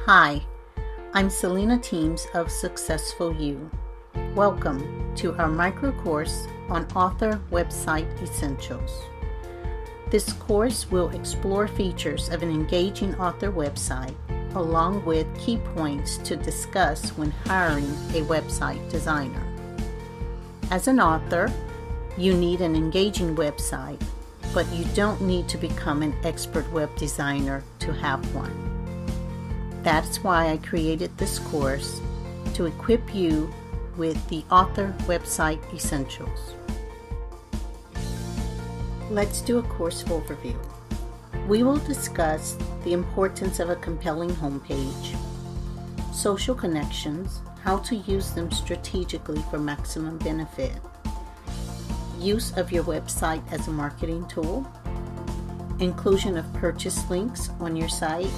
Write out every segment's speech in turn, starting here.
Hi, I'm Selena Teams of Successful You. Welcome to our micro course on Author Website Essentials. This course will explore features of an engaging author website along with key points to discuss when hiring a website designer. As an author, you need an engaging website, but you don't need to become an expert web designer to have one. That's why I created this course to equip you with the Author Website Essentials. Let's do a course overview. We will discuss the importance of a compelling homepage, social connections, how to use them strategically for maximum benefit, use of your website as a marketing tool, inclusion of purchase links on your site,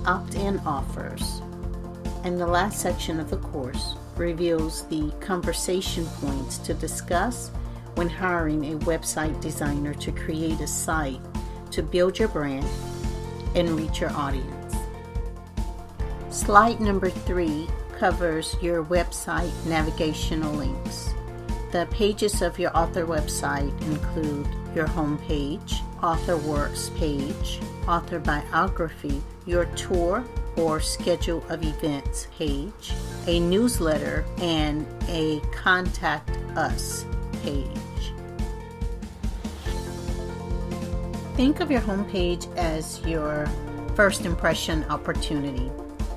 opt-in offers, and the last section of the course reveals the conversation points to discuss when hiring a website designer to create a site to build your brand and reach your audience. Slide number 3 covers your website navigational links. The pages of your author website include your home page, author works page, author biography, your tour or schedule of events page, a newsletter, and a contact us page. Think of your homepage as your first impression opportunity.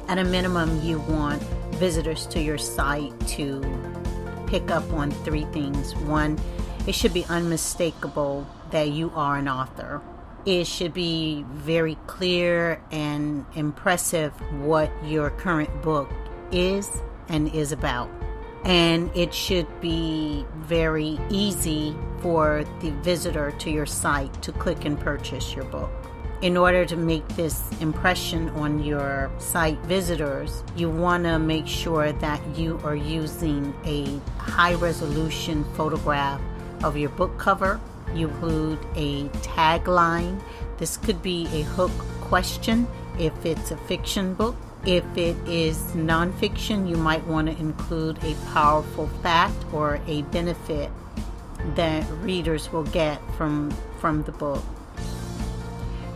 At a minimum, you want visitors to your site to pick up on 3 things. 1, it should be unmistakable that you are an author. It should be very clear and impressive what your current book is and is about. And it should be very easy for the visitor to your site to click and purchase your book. In order to make this impression on your site visitors, you want to make sure that you are using a high-resolution photograph of your book cover. You include a tagline. This could be a hook question if it's a fiction book. If it is nonfiction, you might want to include a powerful fact or a benefit that readers will get from the book.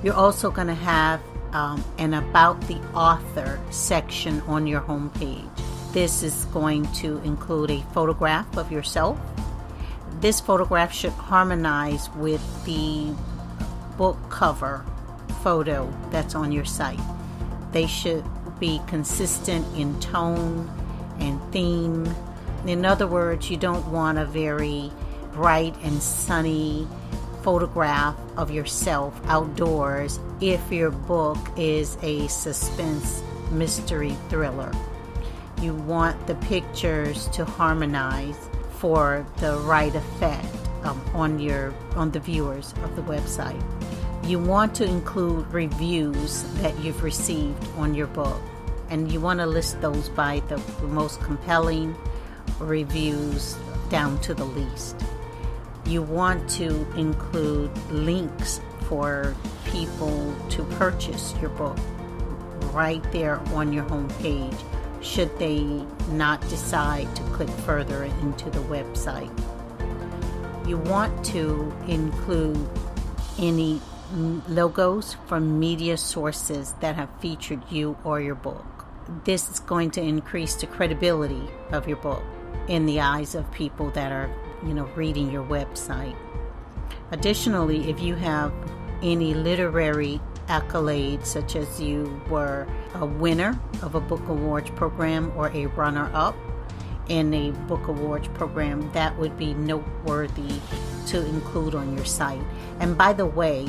You're also going to have an About the Author section on your homepage. This is going to include a photograph of yourself. This photograph should harmonize with the book cover photo that's on your site. They should be consistent in tone and theme. In other words, you don't want a very bright and sunny photograph of yourself outdoors if your book is a suspense mystery thriller. You want the pictures to harmonize for the right effect on the viewers of the website. You want to include reviews that you've received on your book, and you want to list those by the most compelling reviews down to the least. You want to include links for people to purchase your book right there on your home page, should they not decide to click further into the website. You want to include any logos from media sources that have featured you or your book. This is going to increase the credibility of your book in the eyes of people that are reading your website. Additionally, if you have any literary accolades, such as you were a winner of a book awards program or a runner-up in a book awards program, that would be noteworthy to include on your site. And by the way,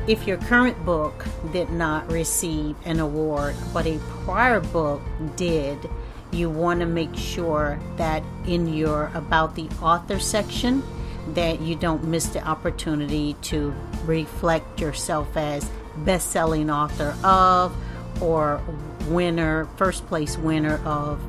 if your current book did not receive an award, but a prior book did, you want to make sure that in your About the Author section that you don't miss the opportunity to reflect yourself as best-selling author of, or first place winner of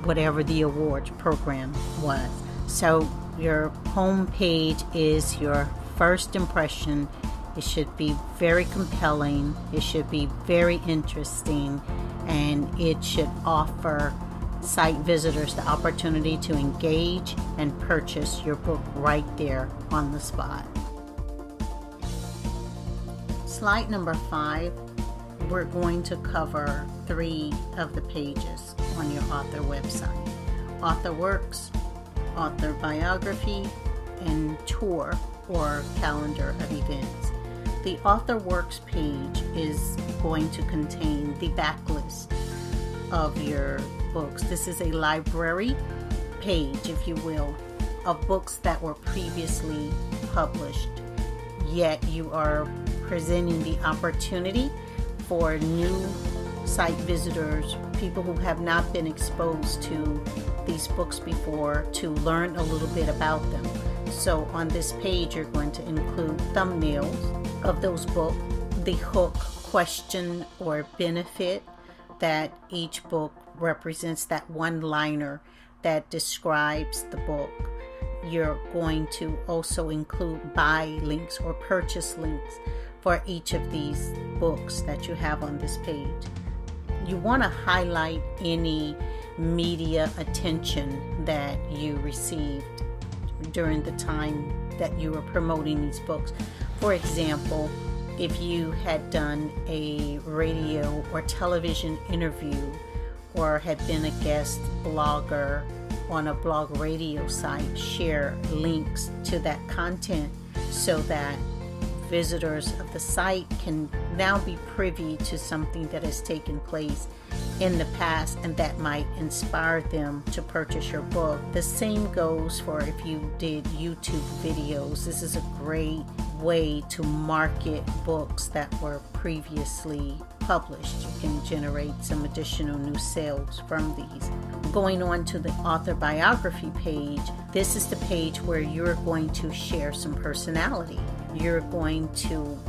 whatever the awards program was. So your home page is your first impression. It should be very compelling. It should be very interesting. and it should offer site visitors the opportunity to engage and purchase your book right there on the spot. Slide number 5, we're going to cover 3 of the pages on your author website: author works, author biography, and tour or calendar of events. The author works page is going to contain the backlist of your books. This is a library page, if you will, of books that were previously published, yet you are presenting the opportunity for new site visitors, people who have not been exposed to these books before, to learn a little bit about them. So on this page, you're going to include thumbnails of those books, the hook, question, or benefit that each book represents, that one-liner that describes the book. You're going to also include buy links or purchase links for each of these books that you have on this page. You want to highlight any media attention that you received during the time that you were promoting these books. For example, if you had done a radio or television interview or had been a guest blogger on a blog radio site, share links to that content so that visitors of the site can now be privy to something that has taken place in the past and that might inspire them to purchase your book. The same goes for if you did YouTube videos. This is a great way to market books that were previously published. You can generate some additional new sales from these. Going on to the author biography page, this is the page where you're going to share some personality. You're going to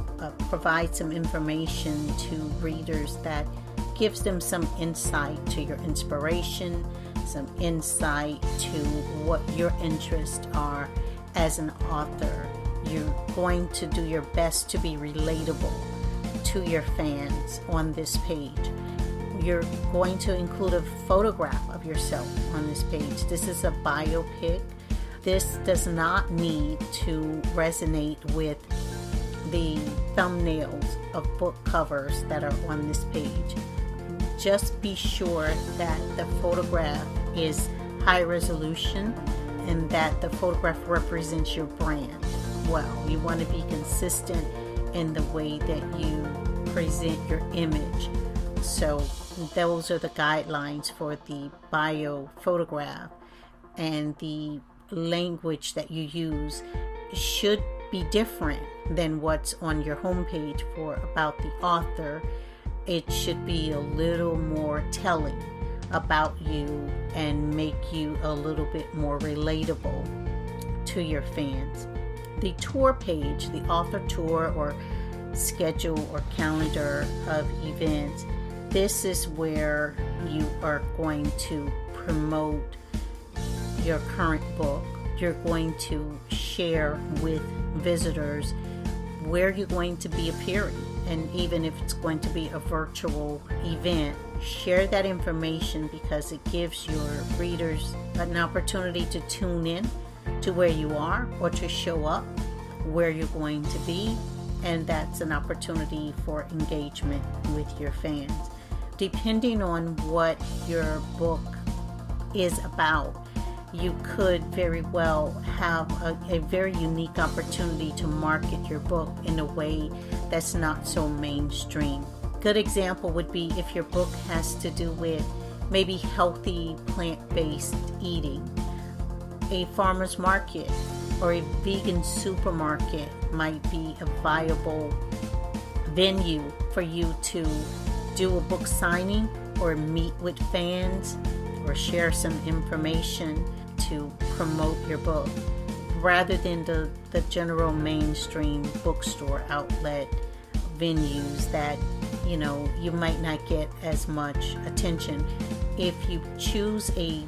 provide some information to readers that gives them some insight to your inspiration, some insight to what your interests are as an author. You're going to do your best to be relatable to your fans on this page. You're going to include a photograph of yourself on this page. This is a biopic. This does not need to resonate with the thumbnails of book covers that are on this page. Just be sure that the photograph is high resolution and that the photograph represents your brand well. You want to be consistent in the way that you present your image. So those are the guidelines for the bio photograph, and the language that you use should be different than what's on your homepage for about the author. It should be a little more telling about you and make you a little bit more relatable to your fans. The tour page, the author tour or schedule or calendar of events, this is where you are going to promote your current book. You're going to share with visitors where you're going to be appearing. And even if it's going to be a virtual event, share that information because it gives your readers an opportunity to tune in to where you are or to show up where you're going to be. And that's an opportunity for engagement with your fans. Depending on what your book is about, you could very well have a very unique opportunity to market your book in a way that's not so mainstream. Good example would be if your book has to do with maybe healthy plant-based eating. A farmer's market or a vegan supermarket might be a viable venue for you to do a book signing or meet with fans or share some information to promote your book, rather than the general mainstream bookstore outlet venues that you might not get as much attention. If you choose a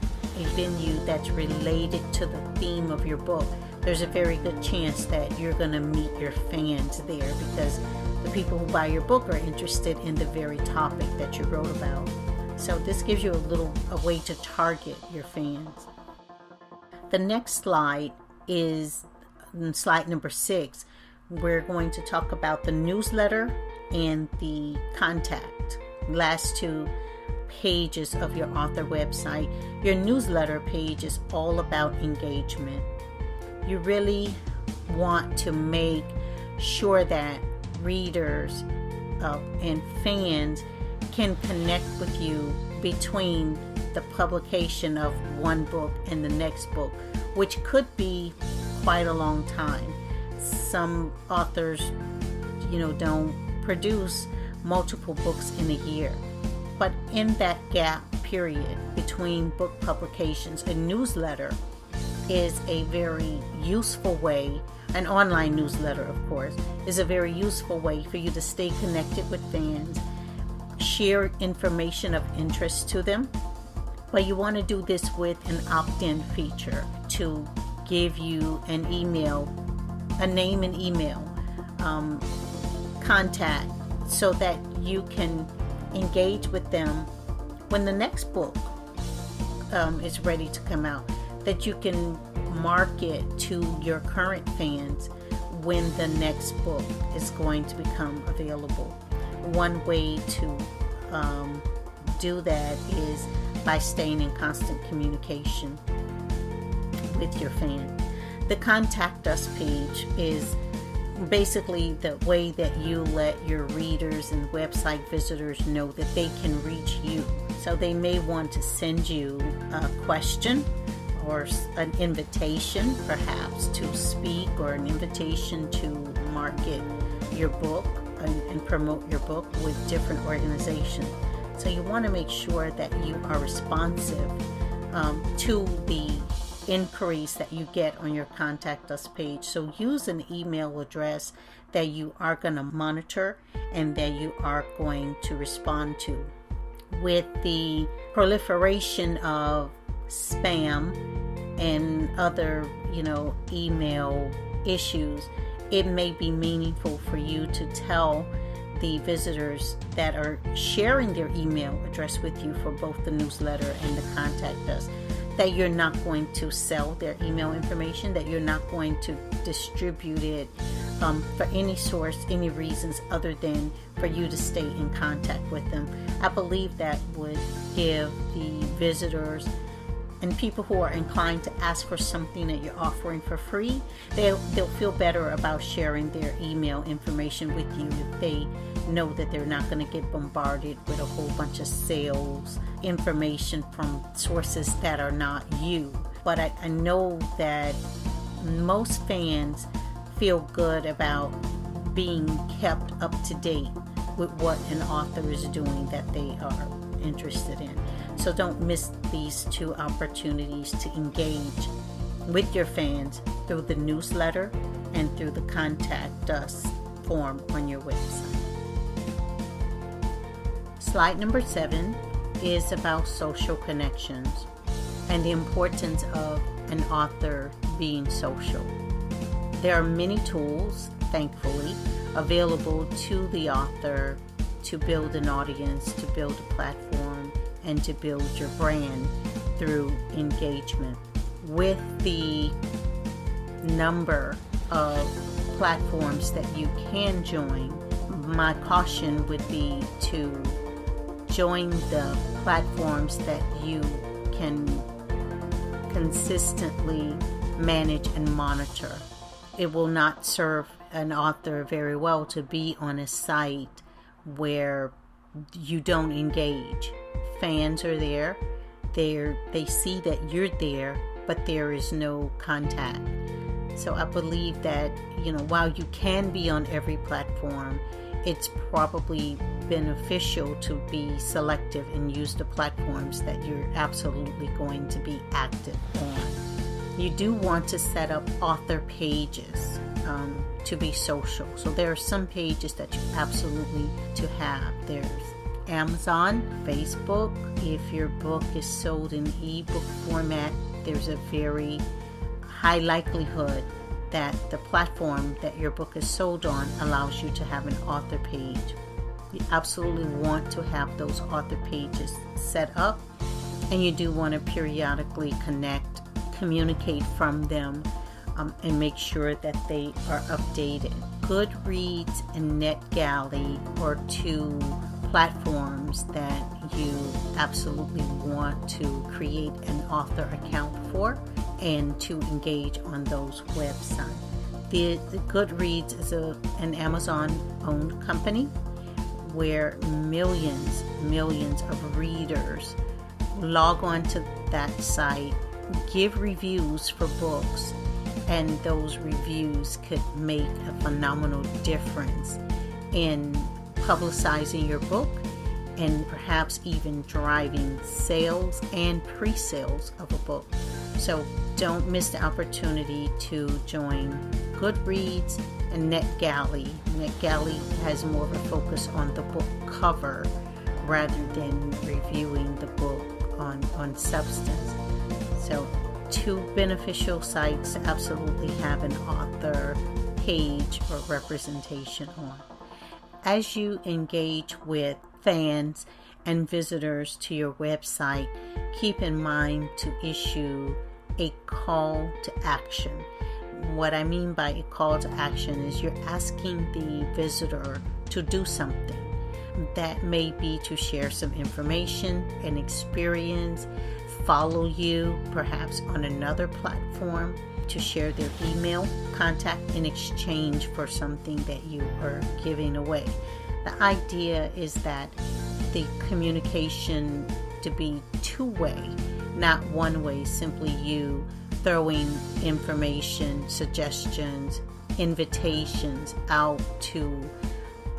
venue that's related to the theme of your book, there's a very good chance that you're going to meet your fans there, because the people who buy your book are interested in the very topic that you wrote about. So this gives you a way to target your fans. The next slide is slide number 6. We're going to talk about the newsletter and the contact. Last 2 pages of your author website. Your newsletter page is all about engagement. You really want to make sure that readers and fans can connect with you between the publication of one book and the next book, which could be quite a long time. Some authors, don't produce multiple books in a year. But in that gap period between book publications, a newsletter is a very useful way, an online newsletter, of course, is a very useful way for you to stay connected with fans, share information of interest to them. But you want to do this with an opt-in feature to give you an email, a name and email contact, so that you can engage with them when the next book is ready to come out, that you can market to your current fans when the next book is going to become available. One way to do that is by staying in constant communication with your fans. The Contact Us page is basically the way that you let your readers and website visitors know that they can reach you. So they may want to send you a question or an invitation perhaps to speak, or an invitation to market your book and promote your book with different organizations. So you want to make sure that you are responsive to the inquiries that you get on your Contact Us page. So use an email address that you are going to monitor and that you are going to respond to. With the proliferation of spam and other, email issues, it may be meaningful for you to tell the visitors that are sharing their email address with you for both the newsletter and the Contact Us that you're not going to sell their email information, that you're not going to distribute it for any source, any reasons other than for you to stay in contact with them. I believe that would give the visitors and people who are inclined to ask for something that you're offering for free, they'll feel better about sharing their email information with you if they know that they're not going to get bombarded with a whole bunch of sales information from sources that are not you. But I know that most fans feel good about being kept up to date with what an author is doing that they are interested in. So don't miss these 2 opportunities to engage with your fans through the newsletter and through the Contact Us form on your website. Slide number 7 is about social connections and the importance of an author being social. There are many tools, thankfully, available to the author to build an audience, to build a platform, and to build your brand through engagement. With the number of platforms that you can join, my caution would be to join the platforms that you can consistently manage and monitor. It will not serve an author very well to be on a site where you don't engage. Fans are there, they see that you're there, but there is no contact. So I believe that, while you can be on every platform, it's probably beneficial to be selective and use the platforms that you're absolutely going to be active on. You do want to set up author pages to be social. So there are some pages that you absolutely to have. There's Amazon, Facebook. If your book is sold in ebook format, there's a very high likelihood that the platform that your book is sold on allows you to have an author page. You absolutely want to have those author pages set up, and you do want to periodically communicate from them, and make sure that they are updated. Goodreads and NetGalley are two platforms that you absolutely want to create an author account for and to engage on those websites. The Goodreads is an Amazon-owned company where millions of readers log on to that site, give reviews for books, and those reviews could make a phenomenal difference in publicizing your book and perhaps even driving sales and pre-sales of a book. So don't miss the opportunity to join Goodreads and NetGalley. NetGalley has more of a focus on the book cover rather than reviewing the book on substance. So two beneficial sites to absolutely have an author page or representation on. As you engage with fans and visitors to your website, keep in mind to issue a call to action. What I mean by a call to action is you're asking the visitor to do something. That may be to share some information and experience, follow you perhaps on another platform, to share their email contact in exchange for something that you are giving away. The idea is that the communication to be two-way, not one-way, simply you throwing information, suggestions, invitations out to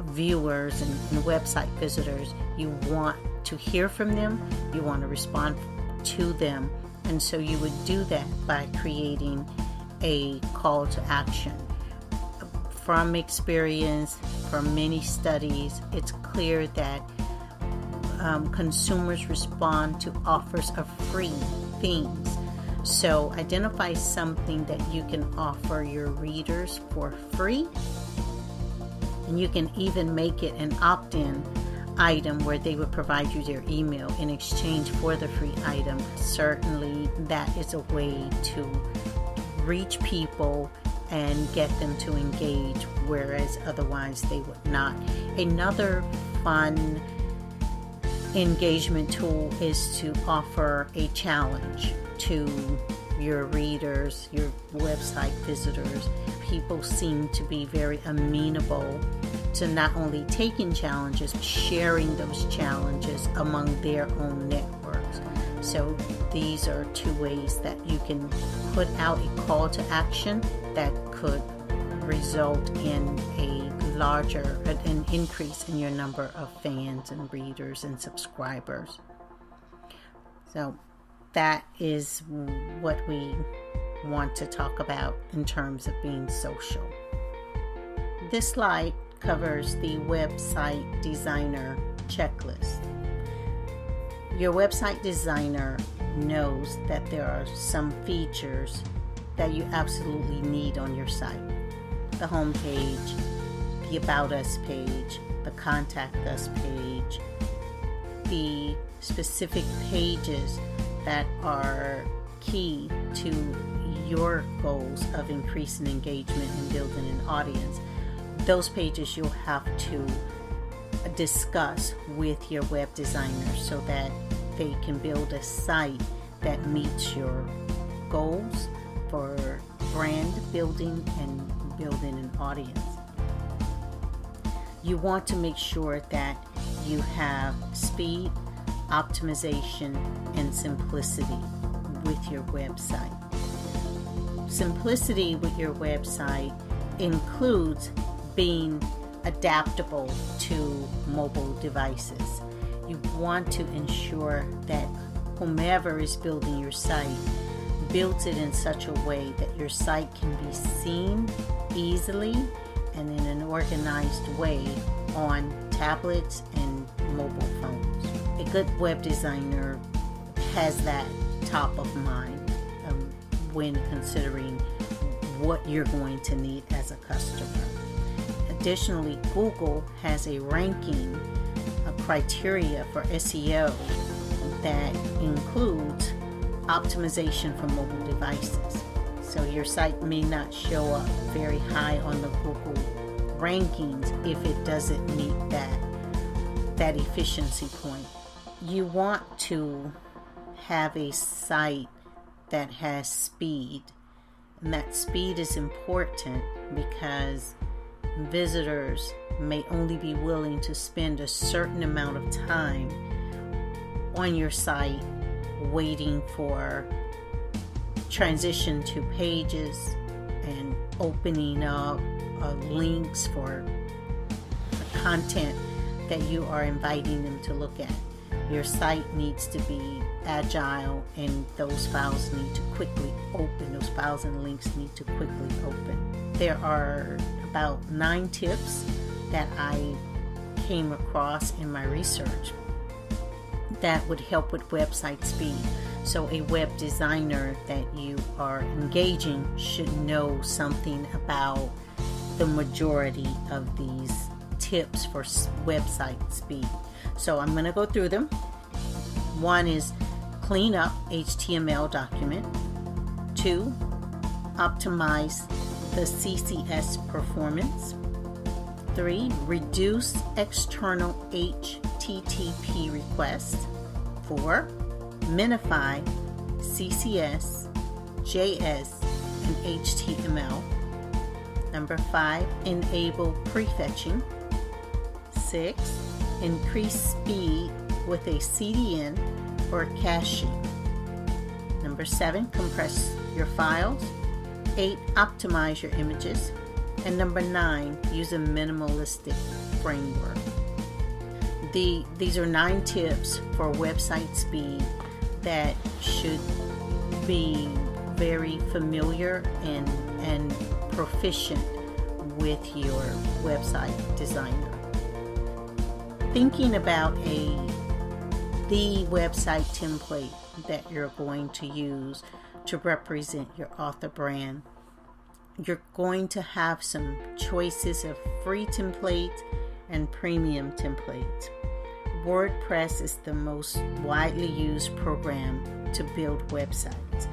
viewers and website visitors. You want to hear from them, you want to respond to them, and so you would do that by creating a call to action. From experience, from many studies, it's clear that consumers respond to offers of free things. So identify something that you can offer your readers for free, and you can even make it an opt-in item where they would provide you their email in exchange for the free item. Certainly that is a way to reach people and get them to engage, whereas otherwise they would not. Another fun engagement tool is to offer a challenge to your readers, your website visitors. People seem to be very amenable to not only taking challenges, but sharing those challenges among their own networks. So these are two ways that you can put out a call to action that could result in an increase in your number of fans and readers and subscribers. So that is what we want to talk about in terms of being social. This slide covers the website designer checklist. Your website designer knows that there are some features that you absolutely need on your site. The home page, the About Us page, the Contact Us page, the specific pages that are key to your goals of increasing engagement and building an audience. Those pages you'll have to discuss with your web designer so that they can build a site that meets your goals for brand building and building an audience. You want to make sure that you have speed, optimization, and simplicity with your website. Simplicity with your website includes being adaptable to mobile devices. You want to ensure that whomever is building your site builds it in such a way that your site can be seen easily and in an organized way on tablets and mobile phones. A good web designer has that top of mind when considering what you're going to need as a customer. Additionally, Google has a ranking, a criteria for SEO that includes optimization for mobile devices. So your site may not show up very high on the Google rankings if it doesn't meet that efficiency point. You want to have a site that has speed, and that speed is important because visitors may only be willing to spend a certain amount of time on your site waiting for transition to pages and opening up links for the content that you are inviting them to look at. Your site needs to be agile, and those files need to quickly open. Those files and links need to quickly open. There are about 9 tips that I came across in my research that would help with website speed. So a web designer that you are engaging should know something about the majority of these tips for website speed. So I'm going to go through them. One is clean up HTML document. 2, optimize the CSS performance. 3, reduce external HTTP requests. 4, minify CSS, JS, and HTML. Number 5, enable prefetching. 6, increase speed with a CDN or caching. Number 7, compress your files. 8, optimize your images. And number 9, use a minimalistic framework. These are 9 tips for website speed that should be very familiar and proficient with your website designer. Thinking about the website template that you're going to use to represent your author brand, you're going to have some choices of free templates and premium templates. WordPress is the most widely used program to build websites,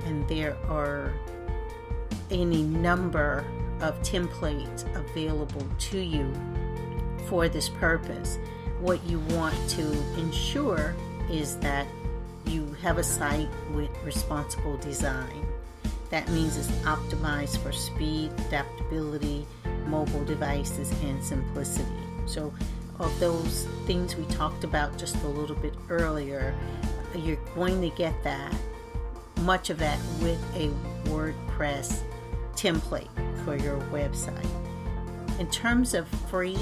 and there are any number of templates available to you for this purpose. What you want to ensure is that you have a site with responsible design. That means it's optimized for speed, adaptability, mobile devices, and simplicity. So of those things we talked about just a little bit earlier, you're going to get much of that with a WordPress template for your website. In terms of free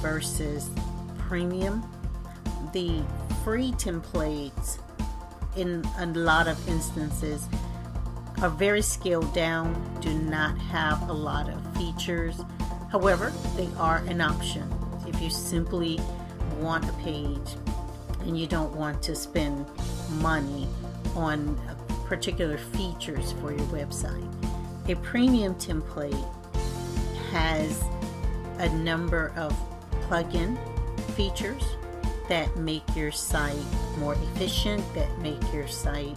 versus premium, the free templates in a lot of instances are very scaled down, do not have a lot of features. However, they are an option if you simply want a page and you don't want to spend money on particular features for your website. A premium template has a number of plug-in features that make your site more efficient, that make your site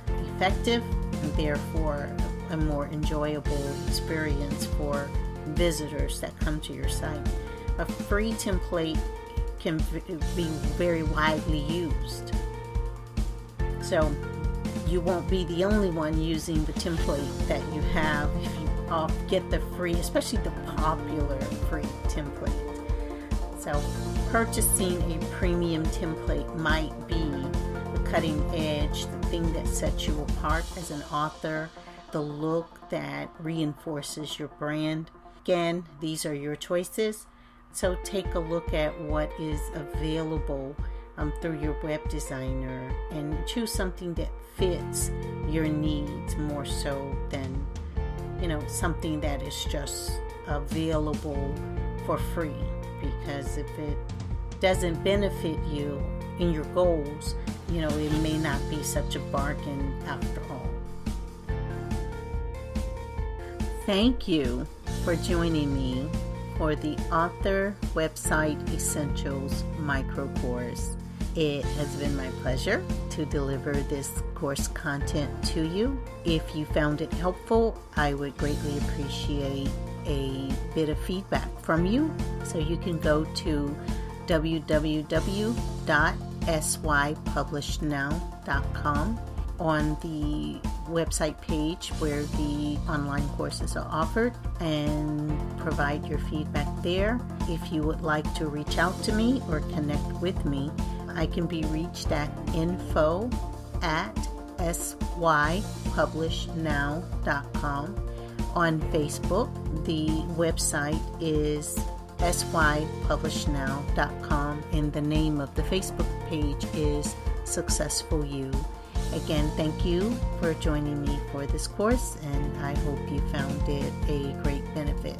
effective, and therefore a more enjoyable experience for visitors that come to your site. A free template can be very widely used. So you won't be the only one using the template that you have if you get the free, especially the popular free template. So purchasing a premium template might be the cutting edge, the thing that sets you apart as an author, the look that reinforces your brand. Again, these are your choices. So take a look at what is available through your web designer and choose something that fits your needs more so than, something that is just available for free. Because if it doesn't benefit you in your goals, it may not be such a bargain after all. Thank you for joining me for the Author Website Essentials micro course. It has been my pleasure to deliver this course content to you. If you found it helpful, I would greatly appreciate a bit of feedback from you. So you can go to www.sypublishednow.com. On the website page where the online courses are offered, and provide your feedback there. If you would like to reach out to me or connect with me, I can be reached at info@sypublishednow.com. On Facebook, the website is sypublishednow.com, and the name of the Facebook page is Successful You. Again, thank you for joining me for this course, and I hope you found it a great benefit.